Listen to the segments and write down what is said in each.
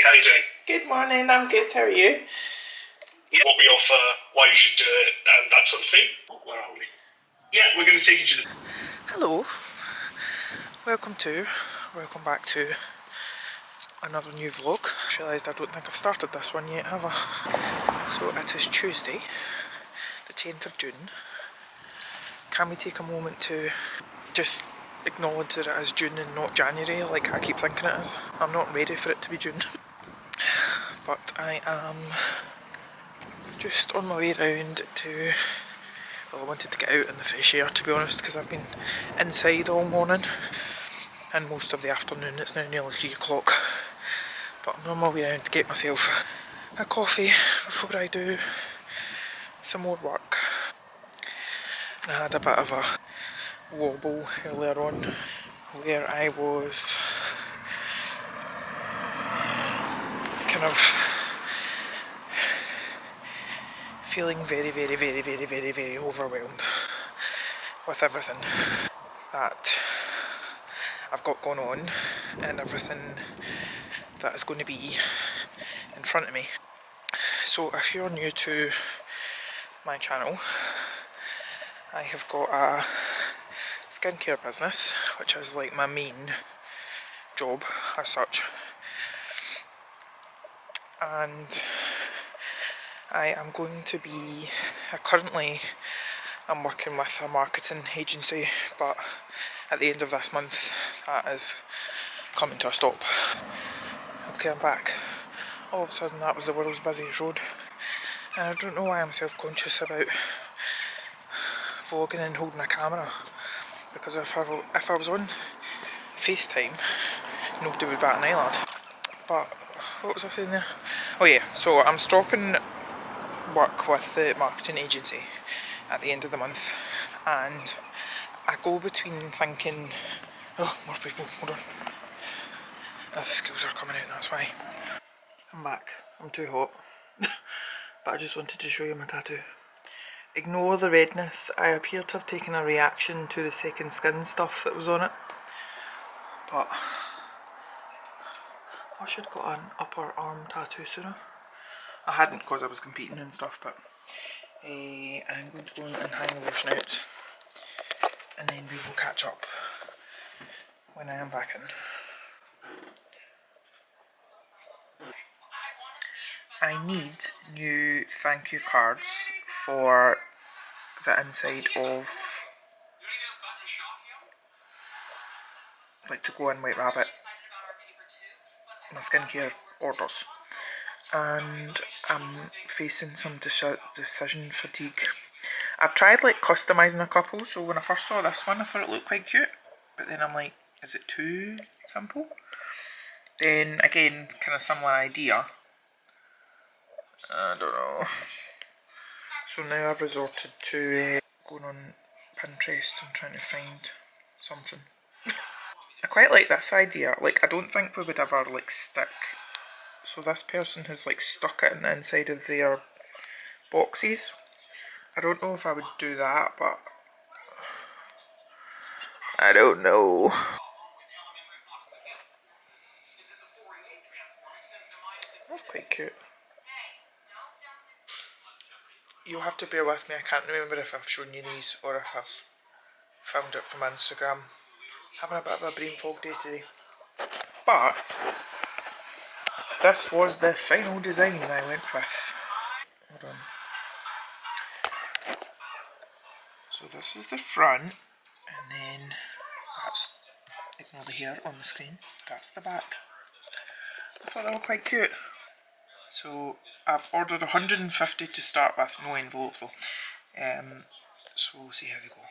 how are you doing? Good morning, I'm good, how are you? Yeah, what we offer, why you should do it, and that sort of thing. Where are we? Yeah, we're going to take you to the... Hello, welcome back to another new vlog. I realised I don't think I've started this one yet, have I? So it is Tuesday, the 10th of June. Can we take a moment to just acknowledge that it is June and not January like I keep thinking it is? I'm not ready for it to be June. But I am just on my way round to... Well, I wanted to get out in the fresh air, to be honest, because I've been inside all morning and most of the afternoon. It's now nearly 3 o'clock, but I'm on my way round to get myself a coffee before I do some more work. And I had a bit of a wobble earlier on where I was kind of feeling very overwhelmed with everything that I've got going on and everything that is going to be in front of me. So if you're new to my channel, I have got a skincare business, which is like my main job as such, and I am going to be, currently I'm working with a marketing agency, but at the end of this month that is coming to a stop. Okay, I'm back. All of a sudden that was the world's busiest road, and I don't know why I'm self-conscious about vlogging and holding a camera, because if I was on FaceTime nobody would bat an eyelid. But what was I saying there? Oh yeah, so I'm stopping work with the marketing agency at the end of the month, and I go between thinking, oh, more people, hold on. Oh, the schools are coming out, that's why. I'm back. I'm too hot. But I just wanted to show you my tattoo. Ignore the redness. I appear to have taken a reaction to the second skin stuff that was on it. But I should have got an upper arm tattoo sooner. I hadn't because I was competing and stuff, but I'm going to go and hang the lotion out, and then we will catch up when I am back in. I need new thank you cards for the inside of, like, to go in White Rabbit, my skincare orders, and I'm facing some decision fatigue. I've tried like customising a couple, so when I first saw this one I thought it looked quite cute, but then I'm like, is it too simple? Then again, kind of similar idea, I don't know. So now I've resorted to going on Pinterest and trying to find something. I quite like this idea. Like, I don't think we would ever like stick. So this person has like stuck it in the inside of their boxes. I don't know if I would do that, but I don't know. That's quite cute. You'll have to bear with me, I can't remember if I've shown you these or if I've found it from Instagram. Having a bit of a brain fog day today. But this was the final design I went with. Hold on. So this is the front, and then that's, ignore the hair on the screen, that's the back. I thought they were quite cute. So I've ordered 150 to start with, no envelope though. So we'll see how they go.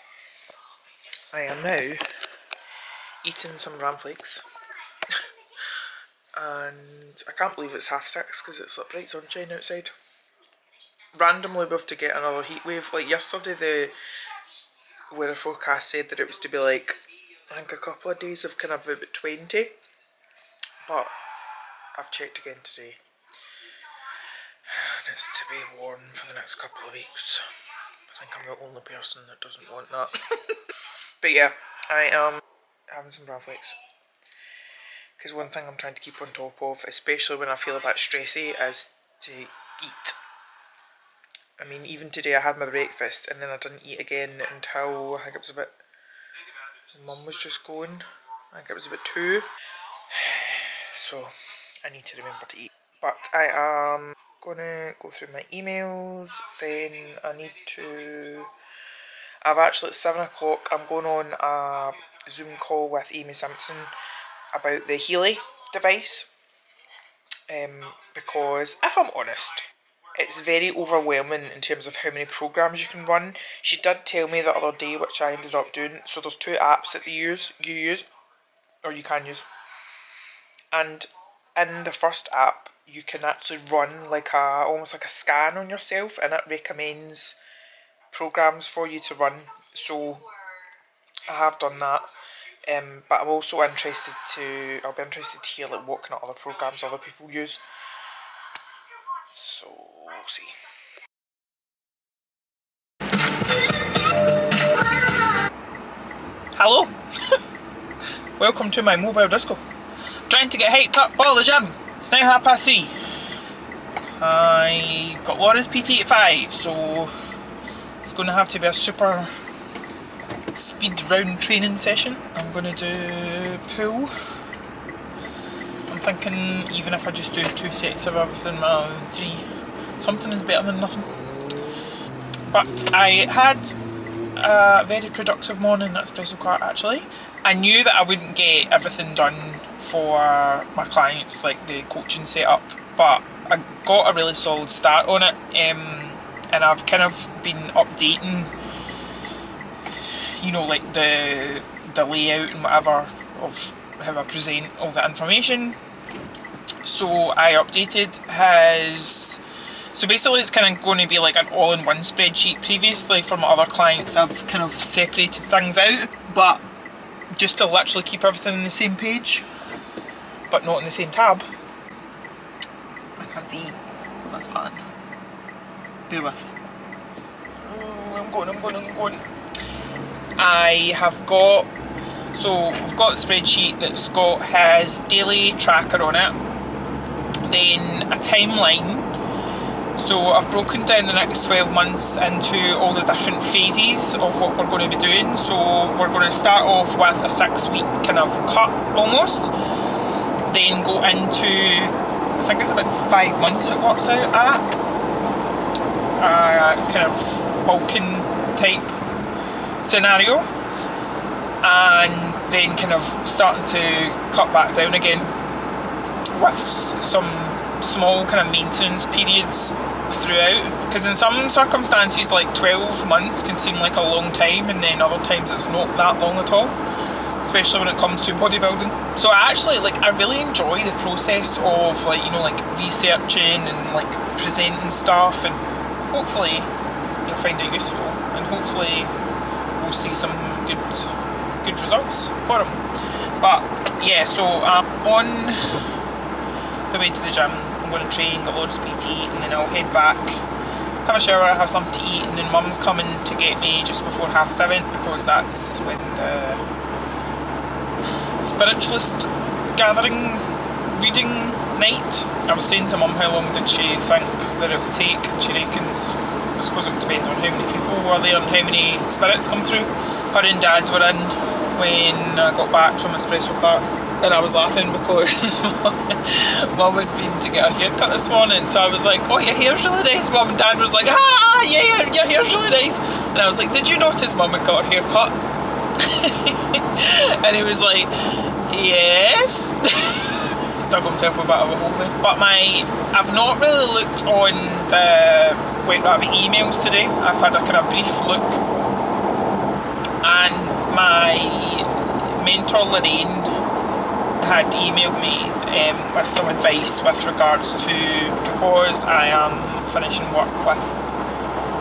I am now eating some bran flakes. And I can't believe it's 6:30 because it's like bright sunshine outside. Randomly we have to get another heat wave. Like yesterday the weather forecast said that it was to be like, I think a couple of days of kind of about 20. But I've checked again today. And it's to be warm for the next couple of weeks. I think I'm the only person that doesn't want that. But yeah, I am having some bran flakes. Because one thing I'm trying to keep on top of, especially when I feel a bit stressy, is to eat. I mean, even today I had my breakfast and then I didn't eat again until, I think it was about, Mum was just going, I think it was about 2. So I need to remember to eat. But I am gonna go through my emails, then I need to, I've actually at 7 o'clock, I'm going on a Zoom call with Amy Simpson about the Healy device. Because if I'm honest, it's very overwhelming in terms of how many programs you can run. She did tell me the other day, which I ended up doing. So there's 2 apps that you use, or you can use. And in the first app, you can actually run like almost like a scan on yourself, and it recommends programs for you to run. So I have done that. But I'm also interested I'll be interested to hear like what kind of other programs other people use. So we'll see. Hello! Welcome to my mobile disco. Trying to get hyped up for the gym. It's now 3:30. I got Laura's PT at 5, so it's going to have to be a super speed round training session. I'm going to do pool. I'm thinking even if I just do 2 sets of everything rather than 3, something is better than nothing. But I had a very productive morning at Spacegoods actually. I knew that I wouldn't get everything done for my clients, like the coaching setup, but I got a really solid start on it, and I've kind of been updating, you know, like the layout and whatever of how I present all the information. So I updated his, so basically it's kind of going to be like an all-in-one spreadsheet. Previously for my other clients I've kind of separated things out, but just to literally keep everything on the same page but not in the same tab. I can't see, that's fine. Bear with. I'm going. I have got, so I've got the spreadsheet that's got his daily tracker on it, then a timeline. So I've broken down the next 12 months into all the different phases of what we're going to be doing. So we're going to start off with a 6-week kind of cut almost, then go into, I think it's about 5 months it works out at, kind of bulking type scenario, and then kind of starting to cut back down again with some small kind of maintenance periods throughout, because in some circumstances like 12 months can seem like a long time, and then other times it's not that long at all, especially when it comes to bodybuilding. So I actually I really enjoy the process of like, you know, like researching and like presenting stuff, and hopefully you'll find it useful, and hopefully we'll see some good results for them. But yeah, so on the way to the gym I'm going to train, get loads of PT, and then I'll head back, have a shower, have something to eat, and then Mum's coming to get me just before 7:30 because that's when the spiritualist gathering reading night. I was saying to Mum how long did she think that it would take, and she reckons, I suppose it would depend on how many people were there and how many spirits come through. Her and Dad were in when I got back from espresso cart, and I was laughing because Mum had been to get her haircut this morning, so I was like, oh, your hair's really nice, Mum, and Dad was like, ah, yeah, your hair's really nice, and I was like, did you notice Mum had got her haircut? And he was like, yes. Dug himself a bit of a hole there. But I've not really looked on the Whiterabbit emails today. I've had a kind of brief look, and my mentor Lorraine had emailed me with some advice with regards to, because I am finishing work with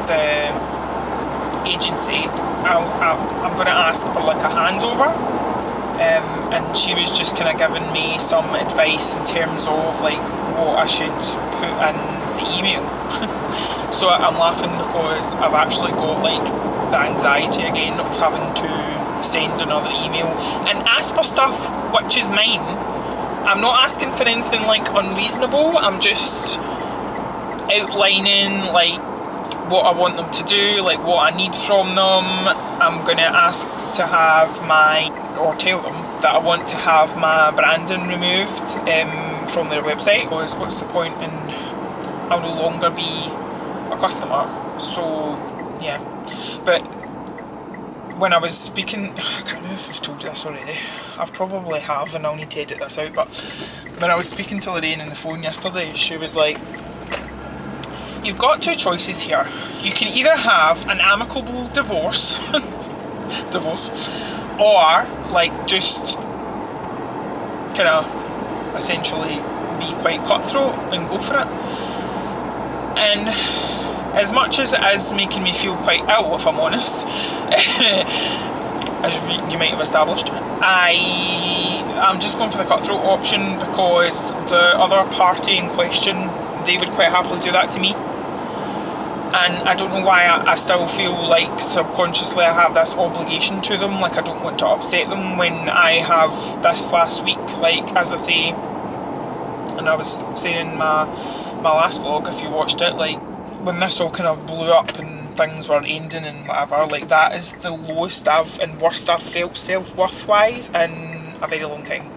the agency, I'm going to ask for like a handover, and she was just kind of giving me some advice in terms of like what I should put in the email. So I'm laughing because I've actually got like the anxiety again of having to send another email and ask for stuff which is mine, I'm not asking for anything like unreasonable. I'm just outlining like what I want them to do, like what I need from them. I'm gonna ask to have or tell them that I want to have my branding removed from their website, because what's the point in I'll no longer be a customer. So yeah, but when I was speaking, I can't remember if I've told you this already, I've probably have and I'll need to edit this out, but when I was speaking to Lorraine on the phone yesterday, she was like, you've got two choices here. You can either have an amicable divorce, or like just kind of essentially be quite cutthroat and go for it. And as much as it is making me feel quite ill, if I'm honest, as you might have established, I'm just going for the cutthroat option, because the other party in question, they would quite happily do that to me. And I don't know why I still feel like subconsciously I have this obligation to them, like I don't want to upset them when I have this last week. Like, as I say, and I was saying in my last vlog, if you watched it, like when this all kind of blew up and things were ending and whatever, like that is the lowest and worst I've felt self-worth wise in a very long time.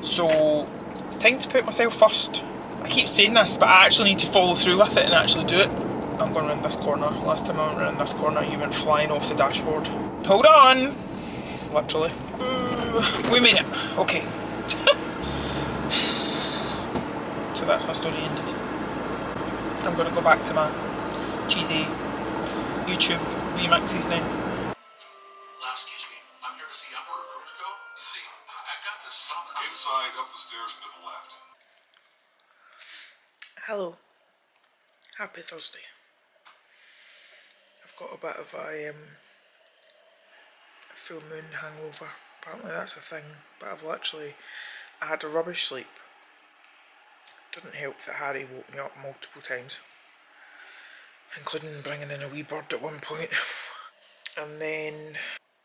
So it's time to put myself first. I keep saying this, but I actually need to follow through with it and actually do it. I'm going around this corner. Last time I went around this corner, you went flying off the dashboard. Hold on! Literally. We made it. Okay. So that's my story ended. I'm going to go back to my cheesy YouTube remixes now. Excuse me, I'm here to see Emperor Kumiko. You see, I got this summer. Inside, up the stairs and to the left. Hello. Happy Thursday. I've got a bit of a full moon hangover. Apparently that's a thing, but I had a rubbish sleep. Didn't help that Harry woke me up multiple times, including bringing in a wee bird at one point. And then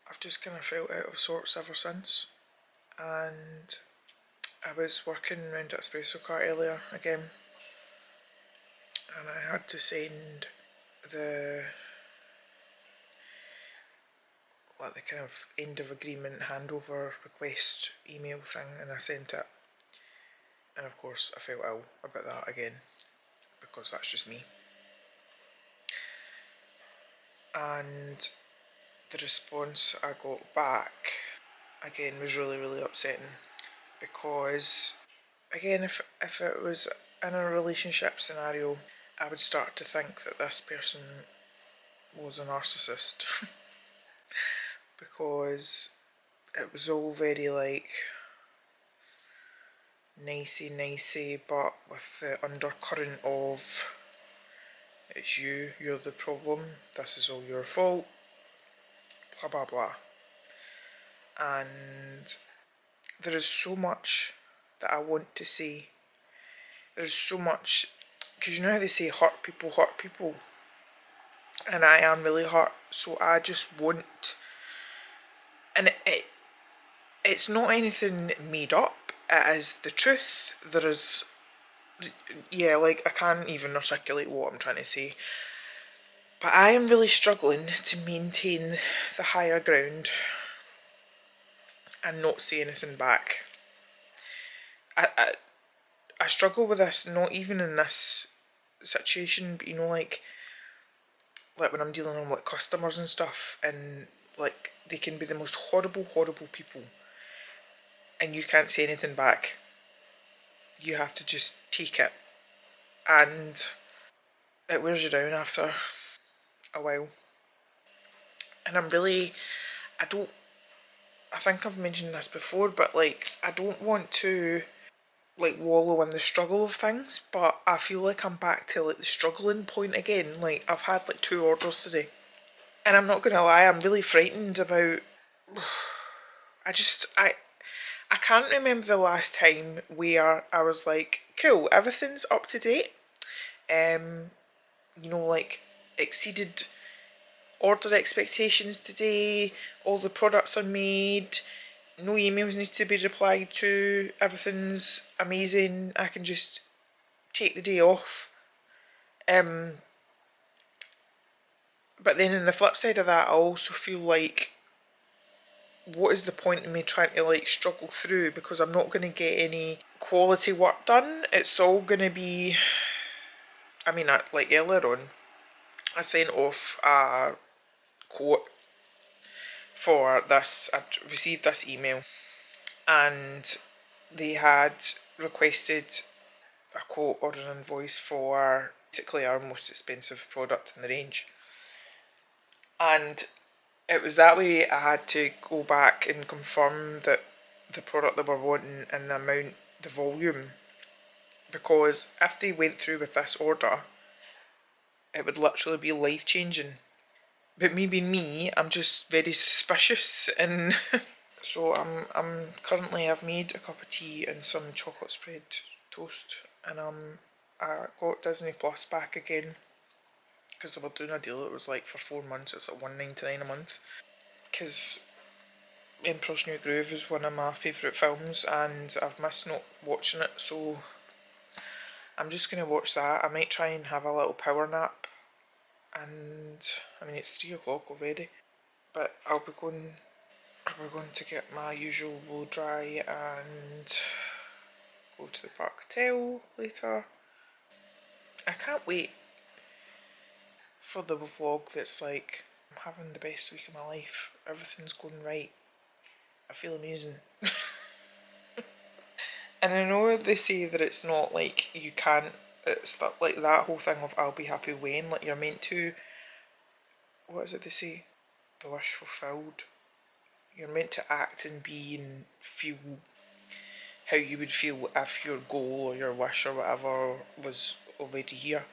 I've just kind of felt out of sorts ever since. And I was working around at Spacegoods earlier again, and I had to send the kind of end of agreement handover request email thing, and I sent it. And of course I felt ill about that again, because that's just me. And the response I got back again was really, really upsetting, because again, if it was in a relationship scenario, I would start to think that this person was a narcissist. Because it was all very like nicey, but with the undercurrent of it's you're the problem, this is all your fault, blah blah blah. And there is so much that I want to say. There's so much, because you know how they say hurt people, and I am really hurt, so I just want, and it's not anything made up, it is the truth. There is, yeah, like I can't even articulate what I'm trying to say, but I am really struggling to maintain the higher ground and not say anything back. I struggle with this, not even in this situation, but you know, like when I'm dealing with like customers and stuff, and like they can be the most horrible people, and you can't say anything back. You have to just take it, and it wears you down after a while. And I think I've mentioned this before, but like I don't want to like wallow in the struggle of things, but I feel like I'm back to like the struggling point again. Like I've had like 2 orders today, and I'm not gonna lie, I'm really frightened about I can't remember the last time where I was like, cool, everything's up to date, you know, like exceeded order expectations today, all the products are made, no emails need to be replied to, everything's amazing, I can just take the day off. But then on the flip side of that, I also feel like, what is the point in me trying to like struggle through, because I'm not going to get any quality work done. It's all going to be, I mean, like earlier on, I sent off a quote for this. I'd received this email and they had requested a quote or an invoice for basically our most expensive product in the range. And it was that way I had to go back and confirm that the product they were wanting and the amount, the volume, because if they went through with this order, it would literally be life changing. But me being me, I'm just very suspicious, and so I'm currently, I've made a cup of tea and some chocolate spread toast, and I got Disney Plus back again because they were doing a deal. It was like for 4 months, it was like $1.99 a month. Because Emperor's New Groove is one of my favourite films and I've missed not watching it, so I'm just going to watch that. I might try and have a little power nap, and I mean it's 3 o'clock already, but I'll be going to get my usual blow dry and go to the Park Hotel later. I can't wait for the vlog that's like, I'm having the best week of my life, everything's going right, I feel amazing. And I know they say that it's not like you can't, it's that, like that whole thing of I'll be happy when, like you're meant to, what is it they say? The wish fulfilled. You're meant to act and be and feel how you would feel if your goal or your wish or whatever was already here.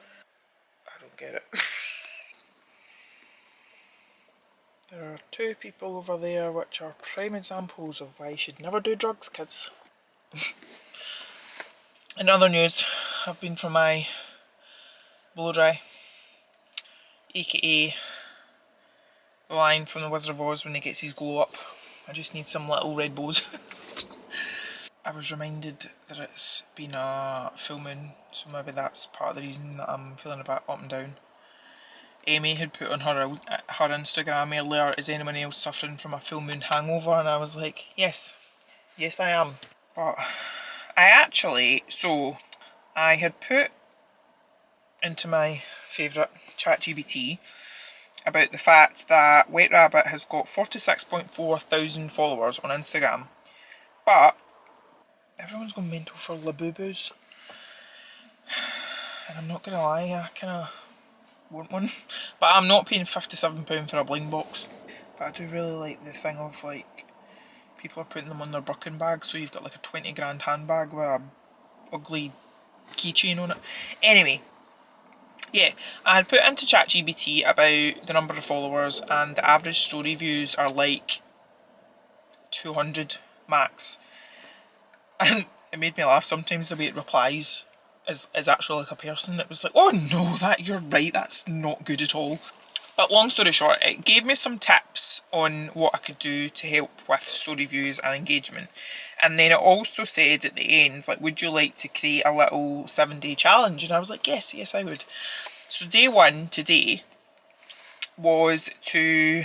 I don't get it. There are 2 people over there which are prime examples of why you should never do drugs, kids. In other news, I've been for my blow dry, aka the line from the Wizard of Oz when he gets his glow up. I just need some little red bows. I was reminded that it's been a full moon, so maybe that's part of the reason that I'm feeling a bit up and down. Amy had put on her Instagram earlier, is anyone else suffering from a full moon hangover? And I was like, yes I am. But I actually, so I had put into my favourite ChatGPT about the fact that White Rabbit has got 46.4 thousand followers on Instagram, but everyone's gone mental for Labubu's, and I'm not gonna lie, I kinda want one, but I'm not paying £57 for a Blane box. But I do really like the thing of like, people are putting them on their Birkin bags, so you've got like a 20 grand handbag with a ugly keychain on it. Anyway, yeah, I had put into ChatGPT about the number of followers, and the average story views are like 200 max. And it made me laugh. Sometimes the way it replies is actually like a person. It was like, oh no, that you're right, that's not good at all. But long story short, it gave me some tips on what I could do to help with story views and engagement. And then it also said at the end, like, would you like to create a little 7-day challenge? And I was like, yes, I would. So day 1 today was to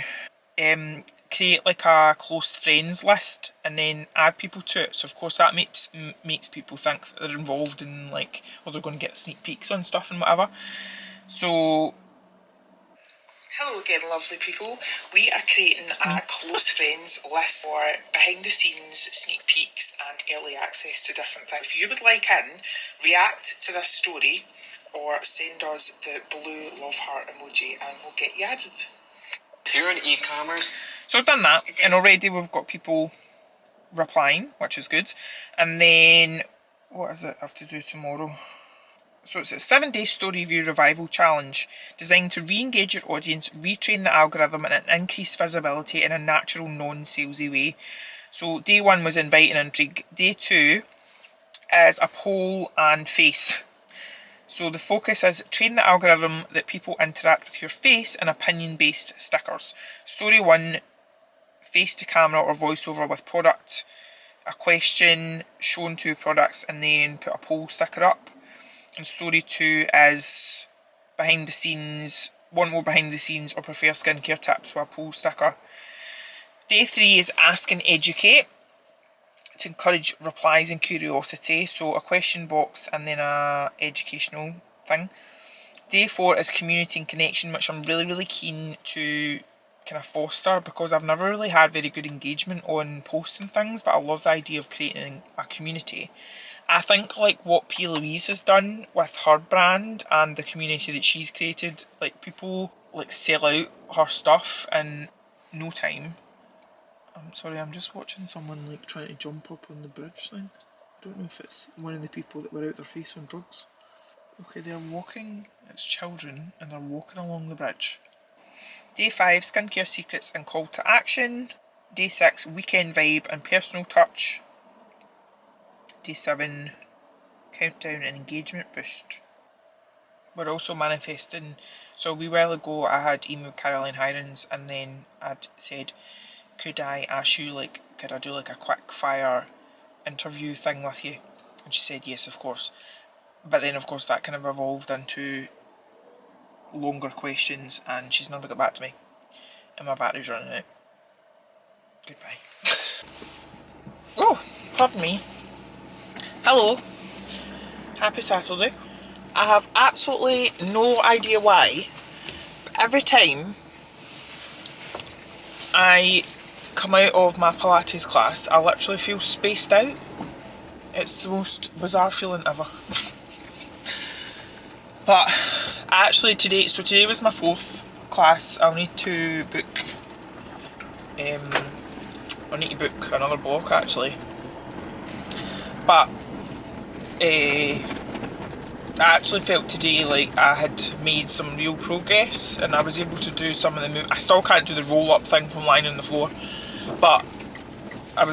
create like a close friends list and then add people to it. So of course that makes people think that they're involved in like, or they're going to get sneak peeks on stuff and whatever. So hello again, lovely people. We are creating a close friends list for behind the scenes, sneak peeks and early access to different things. If you would like in, react to this story or send us the blue love heart emoji and we'll get you added. If you're in e-commerce... So I've done that, and already we've got people replying, which is good. And then, what is it I have to do tomorrow? So it's a 7-day story view revival challenge designed to re-engage your audience, retrain the algorithm and increase visibility in a natural, non-salesy way. So day 1 was invite and intrigue. Day 2 is a poll and face. So the focus is train the algorithm that people interact with your face and opinion-based stickers. Story 1, face to camera or voiceover with product, a question, shown 2 products, and then put a poll sticker up. And story 2 is behind the scenes, want more behind the scenes or prefer skincare tips with a poll sticker. Day 3 is ask and educate, to encourage replies and curiosity, so a question box and then a educational thing. Day 4 is community and connection, which I'm really keen to kind of foster, because I've never really had very good engagement on posts and things, but I love the idea of creating a community. I think like what P. Louise has done with her brand and the community that she's created, like people like sell out her stuff in no time. I'm sorry, I'm just watching someone like trying to jump up on the bridge thing. I don't know if it's one of the people that were out their face on drugs. Okay, they're walking, it's children, and they're walking along the bridge. Day 5, skincare secrets and call to action. Day 6, weekend vibe and personal touch. Day 7, countdown and engagement boost. We're also manifesting, so a wee while ago I had emailed Caroline Hirons and then I'd said, could I ask you, like, could I do like a quick fire interview thing with you? And she said yes, of course. But then of course that kind of evolved into longer questions and she's never got back to me. And my battery's running out. Goodbye. Oh, pardon me. Hello. Happy Saturday. I have absolutely no idea why, but every time I come out of my Pilates class, I literally feel spaced out. It's the most bizarre feeling ever. But actually today was my 4th class. I'll need to book another block actually. But I actually felt today like I had made some real progress and I was able to do some of the moves. I still can't do the roll up thing from lying on the floor, but I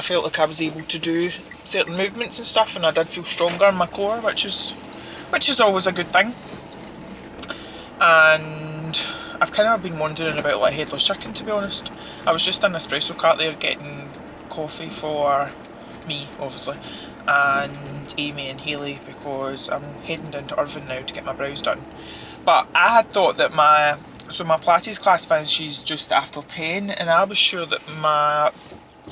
felt like I was able to do certain movements and stuff, and I did feel stronger in my core, which is always a good thing. And I've kind of been wondering about like headless chicken, to be honest. I was just in an espresso cart there getting coffee for me, obviously, and Amy and Hayley, because I'm heading down to Irvine now to get my brows done. But I had thought that my Pilates class finishes just after 10, and I was sure that my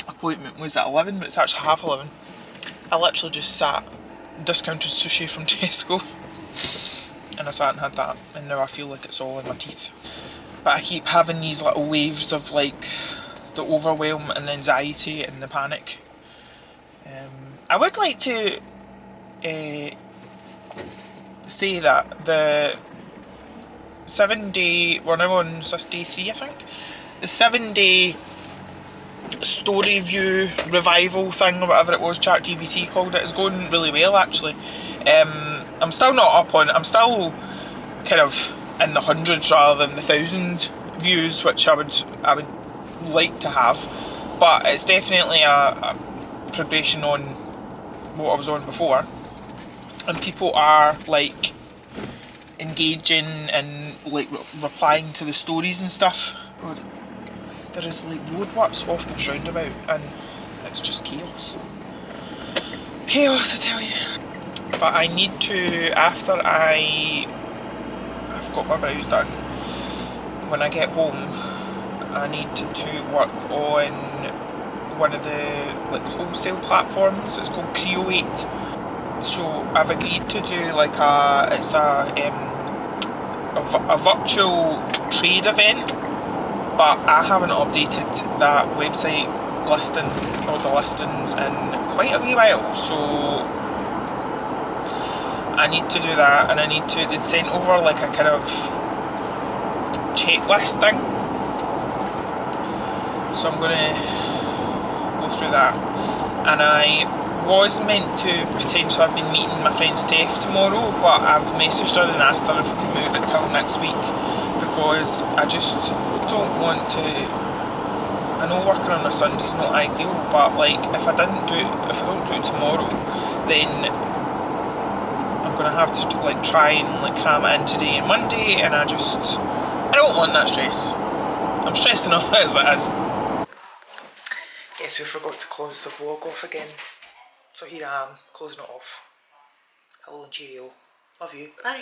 appointment was at 11, but it's actually half 11. I literally just sat, discounted sushi from Tesco, and I sat and had that, and now I feel like it's all in my teeth. But I keep having these little waves of like the overwhelm and the anxiety and the panic. I would like to say that the 7-day, we're now on day 3 I think, the 7-day story view revival thing or whatever it was ChatGPT called it is going really well actually. I'm still not up on it, I'm still kind of in the hundreds rather than the 1,000 views, which I would like to have, but it's definitely a progression on what I was on before, and people are like engaging and like replying to the stories and stuff. God, there is like roadworks off this roundabout and it's just chaos. Chaos, I tell you. But I need to, after I've got my brows done, when I get home I need to work on one of the like wholesale platforms. It's called Creo8. So I've agreed to do like a virtual trade event, but I haven't updated that website listing or the listings in quite a wee while, so I need to do that, and they'd sent over like a kind of checklist thing, so I'm gonna go through that. And I was meant to potentially have been meeting my friend Steph tomorrow, but I've messaged her and asked her if we can move it till next week, because I just don't want to. I know working on a Sunday's not ideal, but like if I don't do it tomorrow, then I'm gonna have to like try and like cram it in today and Monday, and I don't want that stress. I'm stressed enough as it is. Guess we forgot to close the vlog off again. So here I am, closing it off. Hello and cheerio. Love you. Bye.